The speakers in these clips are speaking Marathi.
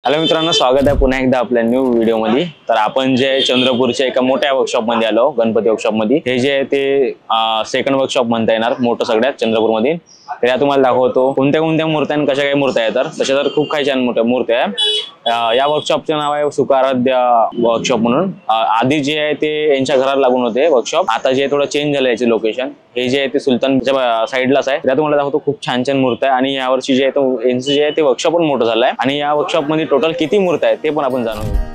हॅलो मित्रांनो, स्वागत आहे पुन्हा एकदा आपल्या न्यू व्हिडिओ मध्ये। तर आपण जे चंद्रपूरच्या एका मोठ्या वर्कशॉप मध्ये आलो, गणपती वर्कशॉप मध्ये। हे जे ते सेकंड वर्कशॉप म्हणता येणार मोठं सगळ्यात चंद्रपूर मध्ये। त्या तुम्हाला दाखवतो कोणत्या कोणत्या मूर्त्या आणि कशा काही मूर्त्या आहेत। तर तशा तर खूप काही छान मोठ्या मूर्त्या आहे। या वर्कशॉपचं नाव आहे सुखाराध्य वर्कशॉप म्हणून। आधी जे आहे ते यांच्या घराला लागून होते वर्कशॉप, आता जे थोडं चेंज झालं याचे लोकेशन। हे जे आहे ते सुलतानच्या साईडलाच आहे। त्या तुम्हाला दाखवतो खूप छान छान मूर्त्या आणि या वर्षी जे आहे तो यांचं जे आहे ते वर्कशॉप पण मोठं झालंय आणि या वर्कशॉप मध्ये टोटल किती मूर्त्या आहेत ते पण आपण जाणून घेऊ।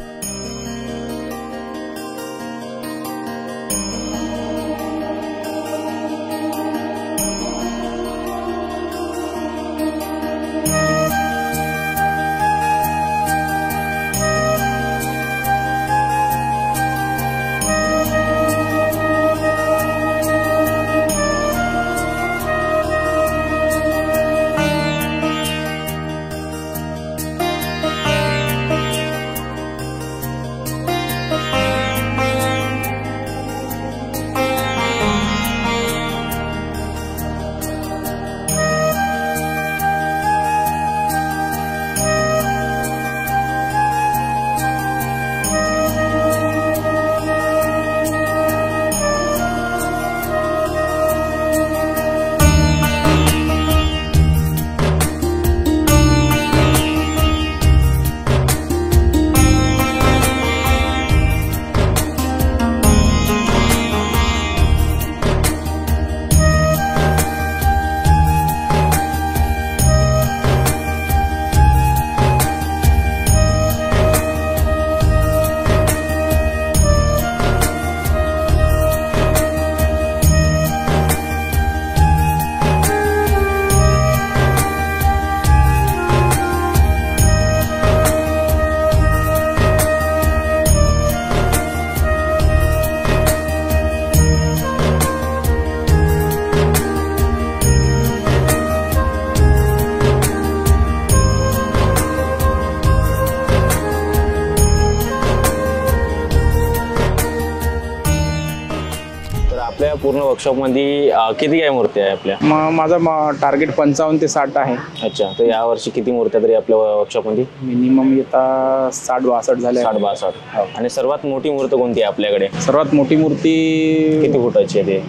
आपल्या पूर्ण वर्कशॉप मध्ये किती काय मूर्ती आहे आपल्या? माझा टार्गेट 55 ते 60 आहे। अच्छा, तर या वर्षी किती मूर्त्या तरी आपल्या वर्कशॉप मध्ये? मिनिमम येता 60-62 झाले। 60-62। आणि सर्वात मोठी मूर्ती कोणती आहे आपल्याकडे? सर्वात मोठी मूर्ती किती फुटाची आहे ते?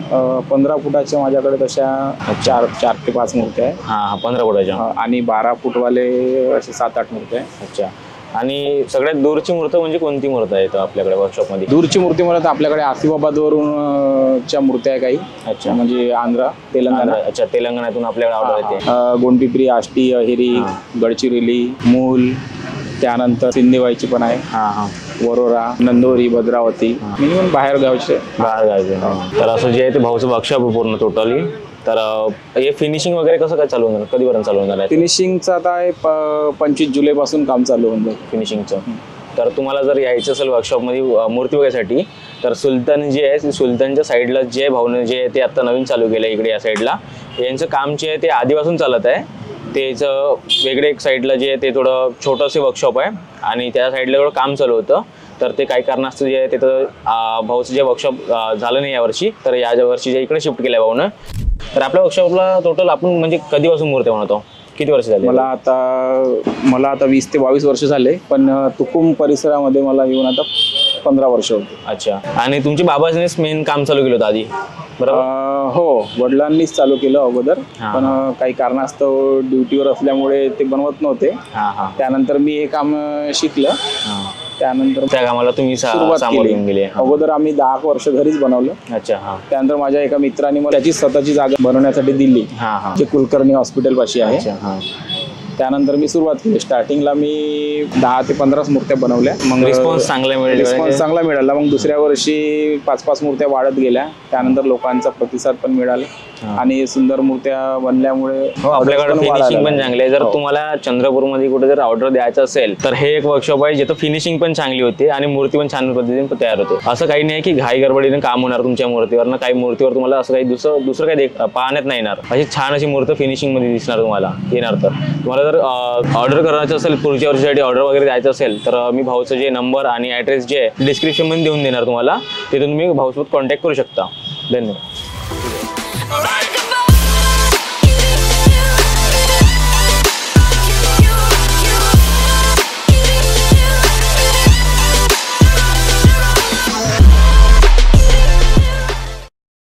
15 फुटाच्या माझ्याकडे तशा 4 ते 5 मूर्त्या आहे। हा, 15 फुटाच्या। आणि 12 फुटवाले असे 7-8 मूर्त्या आहे। अच्छा, आणि सगळ्यात दूरची मूर्ती म्हणजे कोणती मूर्ती आहे आपल्याकडे वर्कशॉप मध्ये? दूरची मूर्ती म्हणत आपल्याकडे आसिफाबादवरून च्या मूर्त्या आहे काही। अच्छा, म्हणजे आंध्र तेलंगणा। अच्छा, तेलंगणातून आपल्याकडे ऑर्डर येते। गोंडीप्री, आष्टी, अहेरी, गडचिरोली, मूल, त्यानंतर सिंदेवाईची पण आहे। वरोरा, नंदोरी, भद्रावती, मिनिमम बाहेर गावचे। तर असं जे आहे ते भाऊचं वर्कशॉप पूर्ण टोटली। तर हे फिनिशिंग वगैरे कसं काय चालू होणार, कधीपर्यंत चालू होणार आहे? फिनिशिंगचं आता आहे 25 जुलैपासून काम चालू होऊन जाईल फिनिशिंगचं। तर तुम्हाला जर यायचं असेल वर्कशॉपमध्ये मूर्ती वगैरेसाठी, तर सुलतान जे आहे सुलतानच्या साईडला जे भाऊने जे ते आता नवीन चालू केलं इकडे या साईडला, यांचं काम जे आहे ते आधीपासून चालत आहे। त्याचं वेगळे एक साईडला जे आहे ते थोडं छोटंसं वर्कशॉप आहे आणि त्या साईडला थोडं काम चालू होतं। तर ते काही कारणास्तव जे आहे ते तर भाऊचं जे वर्कशॉप झालं नाही यावर्षी, तर या वर्षी जे इकडे शिफ्ट केलं आहे भाऊनं। तर आपल्या वर्कशॉपला टोटल आपण म्हणजे कधीपासून मूर्त्या बनवतो? किती वर्ष झाले? मला आता 20 ते 22 वर्ष झाले, पण तुकुम परिसरामध्ये मला येऊन आता 15 वर्ष होते। अच्छा, आणि तुमच्या बाबांनीच मेन काम चालू केलं होतं आधी, बरोबर? हो, वडिलांनीच चालू केलं अगोदर, पण काही कारणास्तव ड्युटीवर असल्यामुळे ते बनवत नव्हते। त्यानंतर मी हे काम शिकलं, त्यानंतर त्या कामाला तुम्ही सुरुवात केली। अगोदर आम्ही 10 वर्ष घरीच बनवलं। अच्छा, त्यानंतर माझ्या एका मित्राने मला त्याची स्वतःची जागा बनवण्यासाठी दिली, जे कुलकर्णी हॉस्पिटल पाशी आहे। त्यानंतर मी सुरुवात केली। स्टार्टिंगला मी 10 ते 15 मूर्त्या बनवल्या, मग रिस्पॉन्स चांगला मिळाला। मग दुसऱ्या वर्षी 5-5 मूर्त्या वाढत गेल्या, त्यानंतर लोकांचा प्रतिसाद पण मिळाला आणि सुंदर मूर्त्या बनल्यामुळे आपल्याकडे फिनिशिंग पण चांगली आहे। जर तुम्हाला चंद्रपूरमध्ये कुठे जर ऑर्डर द्यायचं असेल तर हे एक वर्कशॉप आहे जिथं फिनिशिंग पण चांगली होते आणि मूर्ती पण छान पद्धतीने तयार होते। असं काही नाही की घाई गडबडीने काम होणार तुमच्या मूर्तीवर ना, काही मूर्तीवर तुम्हाला असं काही दुसरं काही पाहण्यात नाही येणार। अशी छान अशी मूर्ती फिनिशिंग मध्ये दिसणार तुम्हाला येणार। तर तुम्हाला जर ऑर्डर करायचं असेल, पुढच्या वर्षीसाठी ऑर्डर वगैरे द्यायचं असेल, तर मी भाऊचं जे नंबर आणि ॲड्रेस जे डिस्क्रिप्शन मध्ये देऊन देणार तुम्हाला, तिथून तुम्ही भाऊसोबत कॉन्टॅक्ट करू शकता। धन्यवाद।